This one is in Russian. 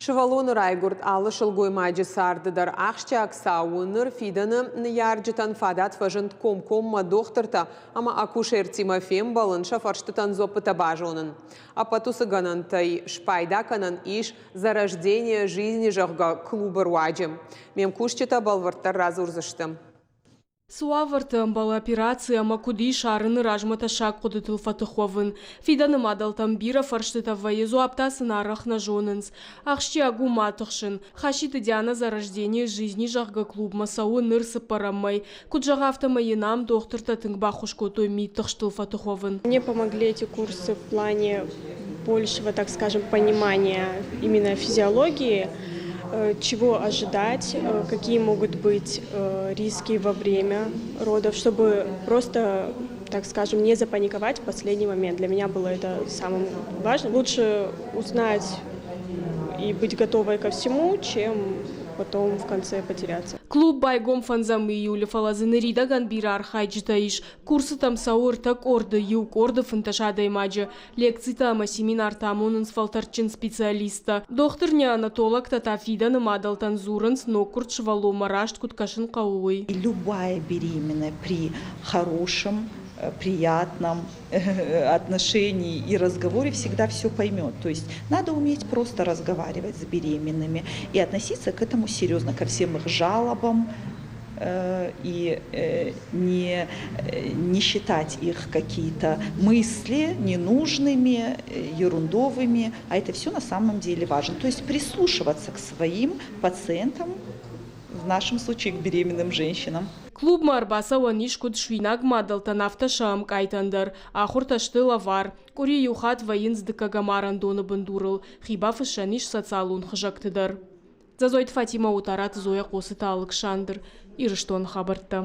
Шывалон райгурт алышыл гоймайджы сардыдар ақшчак сауыныр фиданы ярджытан фадат фажынт ком-комма дохтырта, ама акушер Тимофем балын шафарштытан зопыта бажонын. Апатусы ганантай шпайдаканан иш за рождение жизни жахга клуба руаджем. Мем кушчета балварттар разурзыштым. Суавыртым бал операция макуди шарыны ражмата шак кудытыл фатыховын. Фиданы мадалтам бира фарштыта ваезу аптасын арахна жонынс. Ахшчи агу матыхшын. Хашиты Диана за рождение жизни жахга клуб масауы нырсы парамай. Куджага автомайынам доктор-то тынгбахушко той митыхштыл фатыховын. Мне помогли эти курсы в плане большего, так скажем, понимания именно физиологии, чего ожидать, какие могут быть риски во время родов, чтобы просто, так скажем, не запаниковать в последний момент. Для меня было это самым важным. Лучше узнать и быть готовой ко всему, чем потом в конце потеряться. Клуб байгом фанзамы июля фалазыны ридаган бира архайджитаиш. Курсы там саур так орды юг орды фанташада имаджи. Лекции там семинар там он фалтарчин специалиста. Доктор не анатолог татафида намадал танзуранс, но курт швало марашт куткашин кауой. Любая беременная при хорошем, приятном отношении и разговоре всегда все поймет. То есть надо уметь просто разговаривать с беременными и относиться к этому серьезно, ко всем их жалобам, и не считать их какие-то мысли ненужными, ерундовыми, а это все на самом деле важно. То есть прислушиваться к своим пациентам, в нашем случае к беременным женщинам. Клуб марбаса ваниш куд швинаг мадалтан автошам кайтандар, ахур ташты лавар. Кури юхат воинс дыкагамаран доны бандурыл, хиба фышаниш социалун хыжактыдар. Зазойт Фатима утарат Зоя Косыта Александр, Ирыштон хабарта.